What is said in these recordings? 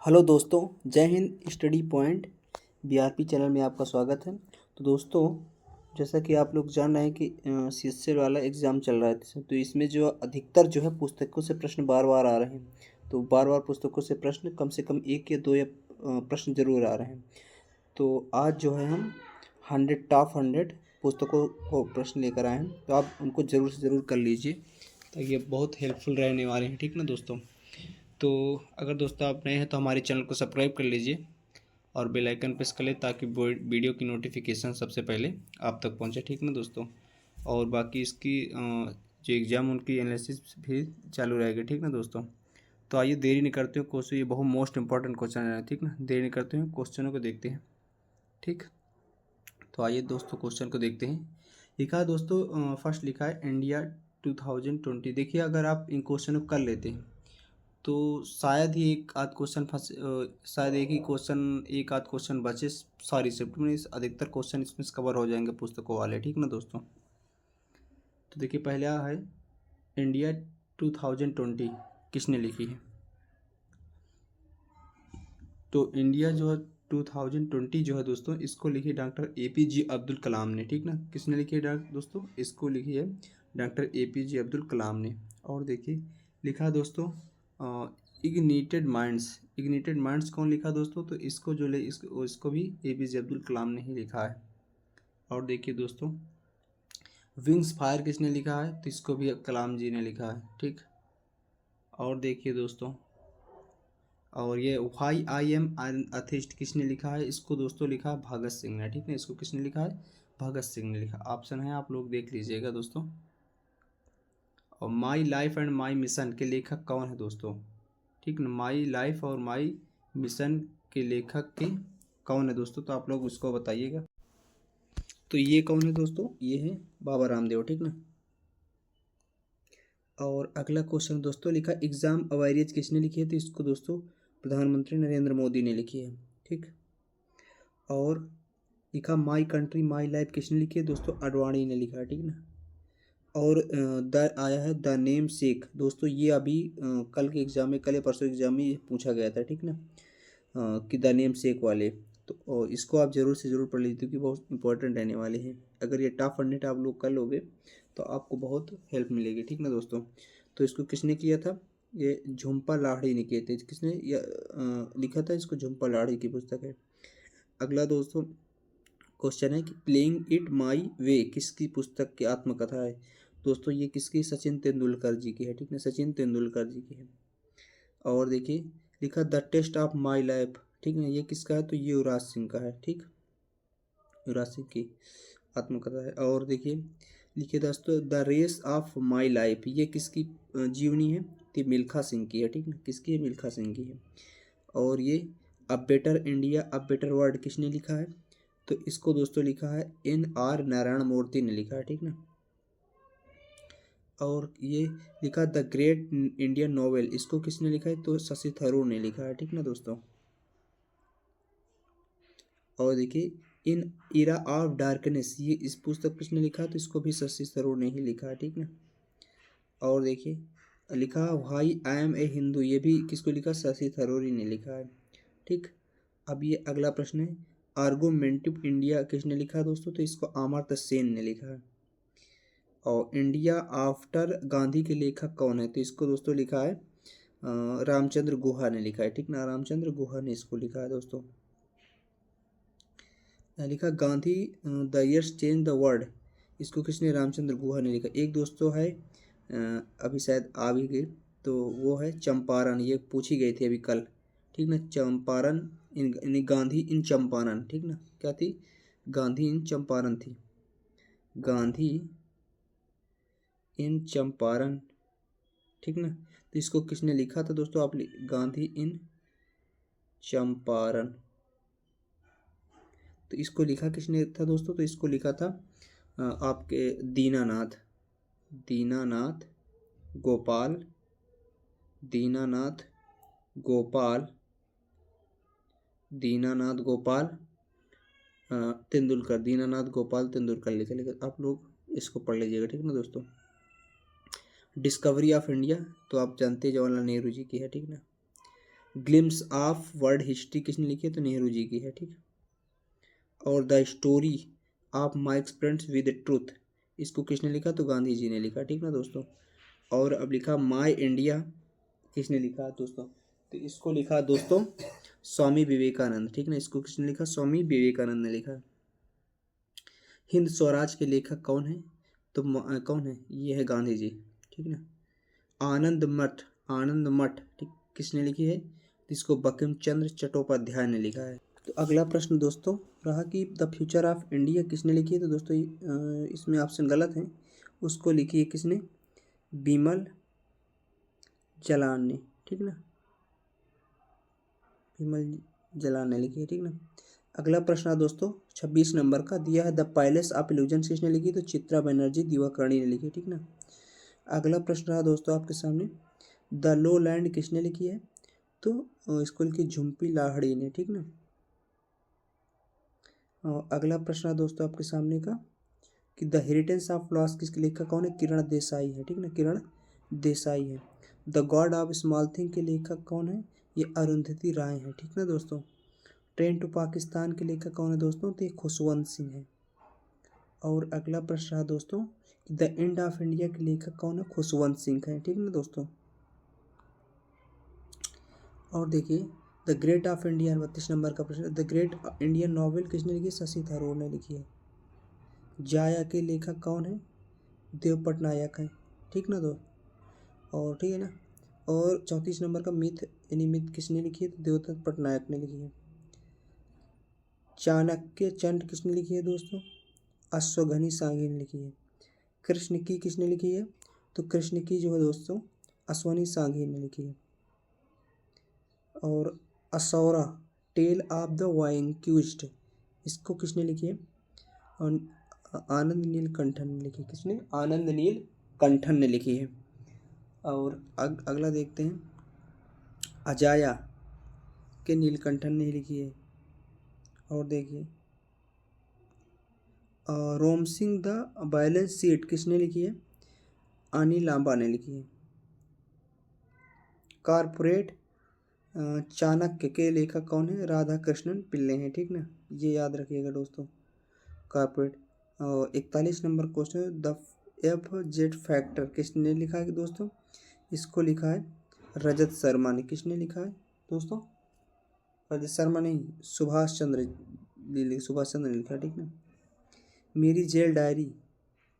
Hello दोस्तों, जय Hind. Study point BRP channel में आपका स्वागत है। तो दोस्तों, जैसा कि आप लोग जान रहे हैं कि सीएसएल वाला एग्ज़ाम चल रहा है, तो इसमें जो अधिकतर जो है पुस्तकों से प्रश्न बार बार आ रहे हैं। तो बार बार पुस्तकों से प्रश्न कम से कम एक या दो या प्रश्न जरूर आ रहे हैं। तो आज जो है हम 100 पुस्तकों को प्रश्न लेकर आए हैं, तो आप उनको ज़रूर से ज़रूर कर लीजिए, ताकि ये बहुत हेल्पफुल रहने वाले हैं। ठीक ना दोस्तों? तो अगर दोस्तों आप नए हैं तो हमारे चैनल को सब्सक्राइब कर लीजिए और बेल आइकन प्रेस कर ले, ताकि वीडियो की नोटिफिकेशन सबसे पहले आप तक पहुंचे। ठीक ना दोस्तों? और बाकी इसकी जो एग्ज़ाम उनकी एनालिसिस भी चालू रहेगी। ठीक ना दोस्तों? तो आइए देरी नहीं करते हुए क्वेश्चन, ये बहुत मोस्ट इंपॉर्टेंट क्वेश्चन है। ठीक ना, देरी नहीं करते हुए क्वेश्चनों को देखते हैं। ठीक, तो आइए दोस्तों क्वेश्चन को देखते हैं। लिखा है दोस्तों, फर्स्ट लिखा है इंडिया 2020। देखिए, अगर आप इन क्वेश्चनों को कर लेते हैं तो शायद ही एक आध क्वेश्चन शायद एक आध क्वेश्चन बचे सारी शिफ्ट में। अधिकतर क्वेश्चन इसमें से कवर हो जाएंगे पुस्तकों वाले। ठीक ना दोस्तों? तो देखिए, पहला है इंडिया 2020 किसने लिखी है? तो इंडिया जो है 2020 जो है दोस्तों, इसको लिखी डॉक्टर एपीजे अब्दुल कलाम ने। ठीक ना, किसने लिखी है दोस्तों? इसको लिखी है डॉक्टर एपीजे अब्दुल कलाम ने। और देखिए, लिखा है दोस्तों इग्निटेड माइंड्स कौन लिखा दोस्तों? तो इसको जो ले इसको भी एपीजे अब्दुल कलाम ने ही लिखा है। और देखिए दोस्तों, विंग्स फायर किसने लिखा है? तो इसको भी कलाम जी ने लिखा है। ठीक, और देखिए दोस्तों, और ये व्हाई आई एम अथिस्ट किसने लिखा है? इसको दोस्तों लिखा है भगत सिंह ने। ठीक है, इसको किसने लिखा है? भगत सिंह ने लिखा। ऑप्शन है, आप लोग देख लीजिएगा दोस्तों। और my life and my mission के लेखक कौन है दोस्तों? ठीक ना, माई लाइफ और माई मिशन के लेखक के कौन है दोस्तों? तो आप लोग उसको बताइएगा। तो ये कौन है दोस्तों? ये है बाबा रामदेव। ठीक ना। और अगला क्वेश्चन दोस्तों, लिखा एग्जाम अवॉयरेज किसने लिखी है? तो इसको दोस्तों प्रधानमंत्री नरेंद्र मोदी ने लिखी है। ठीक, और लिखा माई कंट्री माई लाइफ किसने लिखी है? दोस्तों अडवाणी ने लिखा है। ठीक ना। और द आया है द नेम सेक। दोस्तों ये अभी कल के एग्जाम में, कल या परसों एग्जाम में ये पूछा गया था। ठीक ना, कि द नेम सेक वाले। तो इसको आप ज़रूर से ज़रूर पढ़ लीजिए, क्योंकि बहुत इंपॉर्टेंट रहने वाले हैं। अगर ये टॉप 100 आप लोग कर लोगे तो आपको बहुत हेल्प मिलेगी। ठीक ना दोस्तों? तो इसको किसने किया था? ये झुम्पा लाहिड़ी ने किए थे। किसने लिखा था इसको? झुम्पा लाहिड़ी की पुस्तक है। अगला दोस्तों क्वेश्चन है कि प्लेइंग इट माई वे किसकी पुस्तक की आत्मकथा है? दोस्तों ये किसकी? सचिन तेंदुलकर जी की है। ठीक है, सचिन तेंदुलकर जी की है। और देखिए, लिखा the test of my life. ठीक है, ये किसका है? तो ये युवराज सिंह का है। ठीक, युवराज सिंह की आत्मकथा है। और देखिए, लिखिए दोस्तों the race of my life, ये किसकी जीवनी है? तो मिल्खा सिंह की है। ठीक है, किसकी है? मिल्खा सिंह की है। और ये a better India a better world किसने लिखा है? तो इसको दोस्तों लिखा है NR नारायण मूर्ति ने लिखा है। ठीक ना। और ये लिखा द ग्रेट इंडियन नोवेल, इसको किसने लिखा है? तो शशि थरूर ने लिखा है। ठीक ना दोस्तों। और देखिए, इन इरा ऑफ डार्कनेस, ये इस पुस्तक किसने लिखा है? तो इसको भी शशि थरूर ने ही लिखा है। ठीक ना। और देखिए, लिखा why I am a Hindu, ये भी किसको लिखा? शशि थरूर ही ने लिखा है। ठीक, अब ये अगला प्रश्न है आर्गुमेंटिव इंडिया किसने लिखा है दोस्तों? तो इसको अमर्त्य सेन ने लिखा है। और इंडिया आफ्टर गांधी के लेखक कौन है? तो इसको दोस्तों लिखा है रामचंद्र गुहा ने लिखा है। ठीक ना, रामचंद्र गुहा ने इसको लिखा है दोस्तों। लिखा Gandhi the years change the world, इसको किसने? रामचंद्र गुहा ने लिखा। एक दोस्तों है अभी शायद आ भी गई, तो वो है चंपारण, ये पूछी गई थी अभी कल। ठीक ना, चंपारण इन गांधी इन चंपारण। ठीक ना, क्या थी? गांधी इन चंपारण थी। गांधी इन चंपारण। ठीक ना, तो इसको किसने लिखा था दोस्तों? आप गांधी इन चंपारण, तो इसको लिखा किसने था दोस्तों? तो इसको लिखा था आपके दीनानाथ दीनानाथ गोपाल दीनानाथ गोपाल दीनानाथ गोपाल तेंदुलकर। दीनानाथ गोपाल तेंदुलकर लिखा। आप लोग इसको पढ़ लीजिएगा। ठीक ना दोस्तों। डिस्कवरी ऑफ इंडिया, तो आप जानते हैं जवाहरलाल नेहरू जी की है। ठीक ना। ग्लिम्स ऑफ वर्ल्ड हिस्ट्री किसने लिखी है? तो नेहरू जी की है, ठीक है। और the story of my experience with truth, इसको किसने लिखा? तो गांधी जी ने लिखा, ठीक ना दोस्तों। और अब लिखा माई इंडिया, किसने लिखा दोस्तों? तो इसको लिखा दोस्तों स्वामी विवेकानंद, ठीक ना। इसको किसने लिखा? स्वामी विवेकानंद ने लिखा। हिंद स्वराज के लेखक कौन है? तो कौन है? ये है गांधी जी, ठीक ना। आनंद मठ, आनंद मठ, ठीक, किसने लिखी है? तो इसको बंकिम चंद्र चट्टोपाध्याय ने लिखा है। तो अगला प्रश्न दोस्तों रहा कि द फ्यूचर ऑफ इंडिया किसने लिखी है? तो दोस्तों इसमें ऑप्शन गलत है। उसको लिखी है किसने? बिमल जलान ने, ठीक ना। विमल जलान ने लिखी है, ठीक ना। अगला प्रश्न है दोस्तों 26 नंबर का दिया है, द पैलेस ऑफ इल्यूजन किसने लिखी? तो चित्रा बनर्जी दिवाकर्णी ने लिखी, ठीक ना। अगला प्रश्न रहा दोस्तों आपके सामने, द लो लैंड किसने लिखी है? तो इसको लिखी झुम्पी लाहिड़ी ने, ठीक ना। अगला प्रश्न है दोस्तों आपके सामने का कि द हेरिटेज ऑफ लॉस किसके लेखक कौन है? किरण देसाई है, ठीक ना, किरण देसाई है। The God of small thing के लेखक कौन है? ये अरुंधति राय है, ठीक ना दोस्तों। ट्रेन टू पाकिस्तान के लेखक कौन है दोस्तों? तो ये खुशवंत सिंह है। और अगला प्रश्न है दोस्तों द एंड ऑफ इंडिया के लेखक कौन है? खुशवंत सिंह है, ठीक ना दोस्तों। और देखिए the great of India 32 number का प्रश्न, द ग्रेट इंडियन नॉवेल किसने लिखी? शशि थरूर ने लिखी है। जाया के लेखक कौन है? देव पटनायक है, ठीक ना दोस्त। और ठीक है ना। और 34 नंबर का मिथ यानी मिथ किसने लिखी है? तो देवदत्त पटनायक ने लिखी है। चाणक्य चंड किसने लिखी है दोस्तों? अश्वघनी सांघी ने लिखी है। कृष्ण की किसने लिखी है? तो कृष्ण की जो है दोस्तों अश्वनी सांघी ने लिखी है। और असौरा टेल ऑफ द वाइनक्यूस्ट, इसको किसने लिखी है? और आनंद नील कंठन ने लिखी। किसने? आनंद नील कंठन ने लिखी है। और अगला देखते हैं, अजाया के नीलकंठन ने लिखी है। और देखिए रोम सिंह द बैलेंस शीट किसने लिखी है? आनी लांबा ने लिखी है। कारपोरेट चाणक्य के लेखक कौन है? राधा कृष्णन पिल्ले हैं, ठीक ना, ये याद रखिएगा दोस्तों। Corporate 41 number question, the F Z factor किसने लिखा है दोस्तों? इसको लिखा है रजत शर्मा ने। किसने लिखा है दोस्तों? रजत शर्मा नहीं, सुभाष चंद्र ने लिखा है, ठीक ना। मेरी जेल डायरी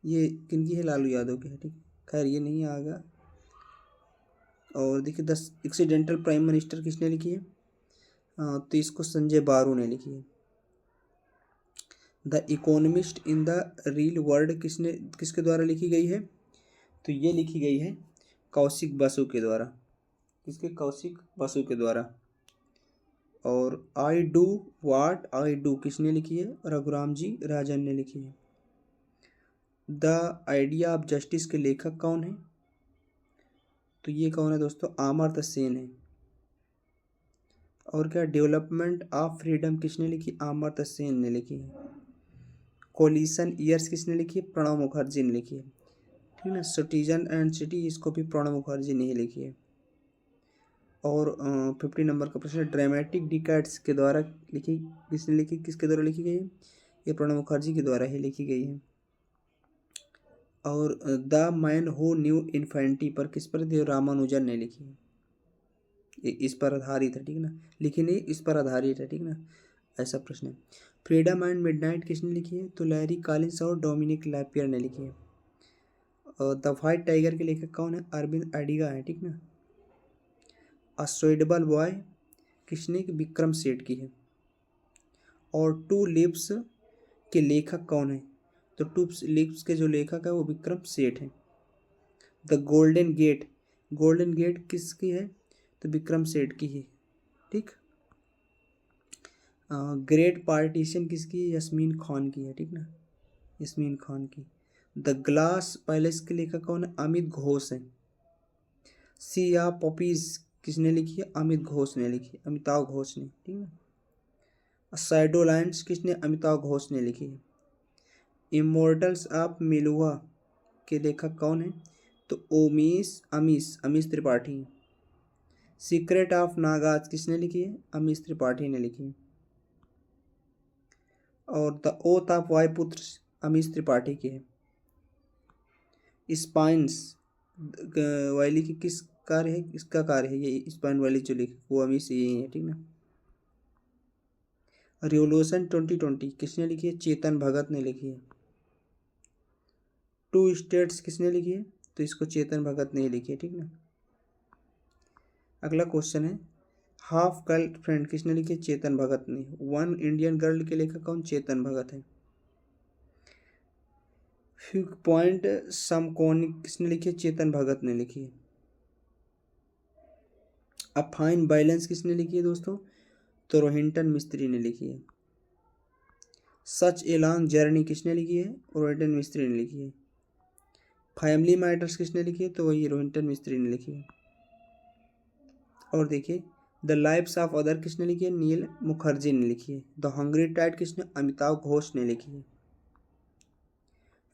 ये किनकी है? लालू यादव की है, ठीक। खैर ये नहीं आएगा। और देखिए 10 एक्सीडेंटल प्राइम मिनिस्टर किसने लिखी है? तो इसको संजय बारू ने लिखी है। The economist in the real world किसके द्वारा लिखी गई है? तो ये लिखी गई है कौशिक बसु के द्वारा। किसके? कौशिक बसु के द्वारा। और I do what I do किसने लिखी है? रघुराम जी राजन ने लिखी है। द आइडिया ऑफ जस्टिस के लेखक कौन है? तो ये कौन है दोस्तों? अमर्त्य सेन है। और क्या? डेवलपमेंट ऑफ फ्रीडम किसने लिखी? अमर्त्य सेन ने लिखी है। कोलिशन ईयर्स किसने लिखी है? प्रणब मुखर्जी ने लिखी है, ठीक ना। सिटीजन एंड सिटी इसको भी प्रणब मुखर्जी ने ही लिखी है। और 50 नंबर का प्रश्न, ड्रामेटिक डिकेड्स के द्वारा लिखी किसने लिखी? किसके द्वारा लिखी गई है? ये प्रणब मुखर्जी के द्वारा ही लिखी गई है। और द मैन हु न्यू इन्फेंटी पर किस पर? देव रामानुजन ने लिखी है। इस पर आधारित है, ठीक ना, लिखी नहीं, इस पर आधारित है, ठीक ना, ऐसा प्रश्न है। फ्रीडम एंड मिडनाइट किसने लिखी है? तो लैरी कॉलिंस और डोमिनिक लैपियर ने लिखी है। और द व्हाइट टाइगर के लेखक कौन है? अरविंद अडिगा है, ठीक ना। अस्ट्रेडेबल बॉय किसने? विक्रम सेठ की है। और टू लिप्स के लेखक कौन है? तो टू लिप्स के जो लेखक है वो विक्रम सेठ है। The golden gate, golden gate किसकी है? तो विक्रम सेठ की है, ठीक। ग्रेट पार्टीशन किसकी है? यास्मीन खान की है, ठीक ना, यास्मीन खान की। द ग्लास पैलेस के लेखक कौन है? अमित घोष है। सी या पॉपीज किसने लिखी है? अमित घोष ने लिखी है, अमिताभ घोष ने, ठीक ना। शैडो लाइन्स किसने? अमिताभ घोष ने लिखी है। इमोर्टल्स ऑफ मिलुआ के लेखक कौन है? तो अमीश त्रिपाठी। सीक्रेट ऑफ नागाज किसने लिखी है? अमीश त्रिपाठी ने लिखी है। और the oath of वायुपुत्र Amish Tripathi की है। स्पाइंस वैली की किस कार्य है? इसका कार्य है ये स्पाइन वैली जो लिखी वो अमीश यही है, ठीक ना। रिवोल्यूशन 2020 किसने लिखी है? चेतन भगत ने लिखी है। टू स्टेट्स किसने लिखी है? तो इसको चेतन भगत ने ही लिखी है, ठीक ना। अगला क्वेश्चन है हाफ गर्लफ्रेंड किसने लिखी है? चेतन भगत ने। वन इंडियन गर्ल के लेखक कौन? चेतन भगत है। फ्यूक पॉइंट समकोनिक किसने लिखी है? चेतन भगत ने लिखी है। अ फाइन बैलेंस किसने लिखी है दोस्तों? तो रोहिंटन मिस्त्री ने लिखी है। सच ए लॉन्ग जर्नी किसने लिखी है? रोहिंटन मिस्त्री ने लिखी है। फैमिली मैटर्स किसने लिखी है? तो वही रोहिंटन मिस्त्री ने लिखी है। और देखिए द लाइफ्स ऑफ अदर किसने लिखी है? नील मुखर्जी ने लिखी है। द हंग्री टाइड किसने? अमिताभ घोष ने लिखी है।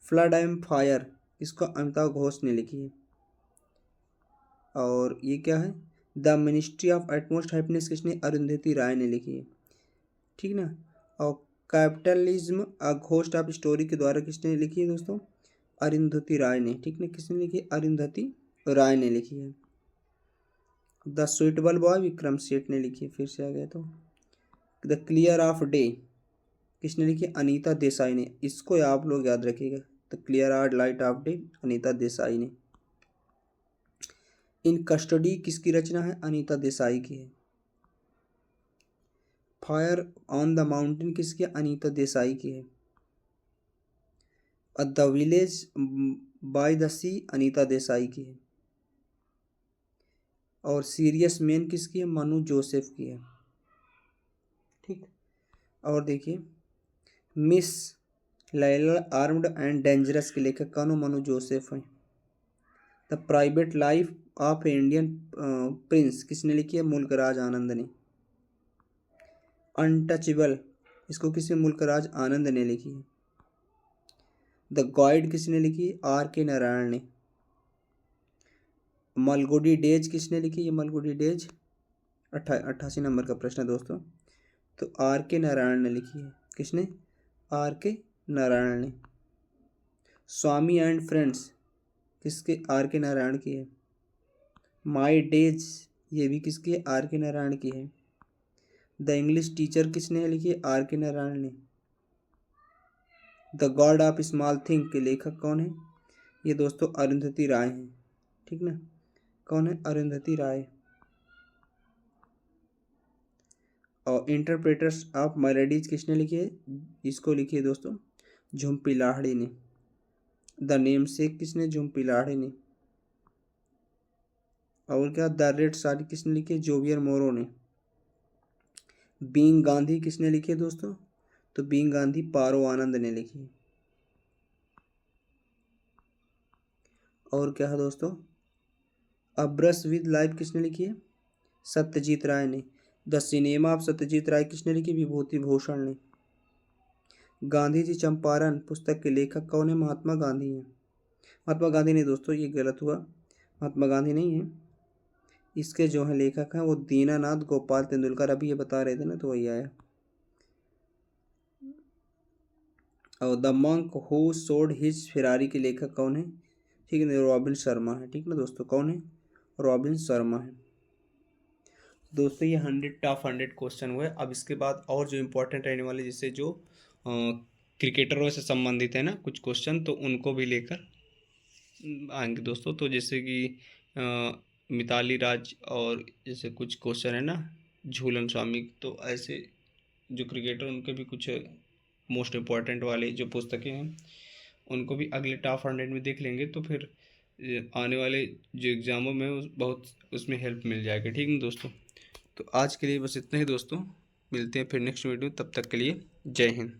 फ्लड एंड फायर इसको अमिताभ घोष ने लिखी है। और ये क्या है? The ministry of utmost happiness किसने? अरुंधति राय ने लिखी है, ठीक ना। और capitalism a ghost of story के द्वारा किसने लिखी है दोस्तों? अरुंधति राय ने, ठीक ना। किसने लिखी है? अरुंधति राय ने लिखी है। The suitable boy Vikram Seth ने लिखी है। फिर से आ गया तो द क्लियर ऑफ डे किसने लिखी है? अनीता देसाई ने। इसको आप लोग याद रखिएगा, the clear art light of day Anita Desai ने। इन कस्टडी किसकी रचना है? अनीता देसाई की है। फायर ऑन द माउंटेन किसकी? अनीता देसाई की है। द विलेज बाय द सी अनीता देसाई की है। और सीरियस मैन किसकी है? मनु जोसेफ की है, ठीक। और देखिए miss Laila armed and dangerous के लेखक कौन? मनु जोसेफ हैं। The private life of Indian Prince किसने लिखी है? मुल्कराज आनंद ने। अनटचेबल इसको किसने? मुल्कराज आनंद ने लिखी है। द गाइड किसने लिखी? आर के नारायण ने। मलगुडी डेज किसने लिखी? ये मलगुडी डेज 88 नंबर का प्रश्न है दोस्तों। तो आर के नारायण ने लिखी है। किसने? आर के नारायण ने। स्वामी एंड फ्रेंड्स किसके? आर के नारायण की है। माई डेज ये भी किसकी है? आर के नारायण की है। द इंग्लिश टीचर किसने लिखी है? आर के नारायण ने। The God of small thing के लेखक कौन है? ये दोस्तों अरुंधति राय हैं, ठीक ना। कौन है? अरुंधति राय। और इंटरप्रेटर्स ऑफ मेलोडीज किसने लिखी है? इसको लिखी है दोस्तों झुम्पी लाहिड़ी ने। द नेम सेक किसने? झुम्पी लाहिड़ी ने। और क्या? द रेड साड़ी किसने लिखी है? जोवियर मोरो ने। बीइंग गांधी किसने लिखी है दोस्तों? तो बीइंग गांधी पारो आनंद ने लिखी है। और क्या है दोस्तों? अ ब्रश विद लाइफ किसने लिखी है? सत्यजीत राय ने। द सिनेमा ऑफ सत्यजीत राय किसने लिखी? विभूति भूषण ने। गांधी जी चंपारण पुस्तक के लेखक कौन है? महात्मा गांधी हैं। महात्मा गांधी नहीं दोस्तों, ये गलत हुआ, महात्मा गांधी नहीं है। इसके जो है लेखक हैं वो दीनानाथ गोपाल तेंदुलकर, अभी ये बता रहे थे ना तो वही आया। और the monk who sold his Ferrari के लेखक कौन है? ठीक है, रॉबिन शर्मा है, ठीक ना दोस्तों। कौन है? रॉबिन शर्मा है। दोस्तों ये 100 टॉप 100 क्वेश्चन हुए। अब इसके बाद और जो इम्पोर्टेंट रहने वाले जैसे जो क्रिकेटरों से संबंधित है ना कुछ क्वेश्चन, तो उनको भी लेकर आएंगे दोस्तों। तो जैसे कि मिताली राज और जैसे कुछ क्वेश्चन है ना झूलन स्वामी, तो ऐसे जो क्रिकेटर उनके भी कुछ मोस्ट इम्पॉर्टेंट वाले जो पुस्तकें हैं उनको भी अगले टॉप 100 में देख लेंगे। तो फिर आने वाले जो एग्ज़ामों में बहुत उसमें हेल्प मिल जाएगी, ठीक है दोस्तों। तो आज के लिए बस इतना ही दोस्तों, मिलते हैं फिर नेक्स्ट वीडियो, तब तक के लिए जय हिंद।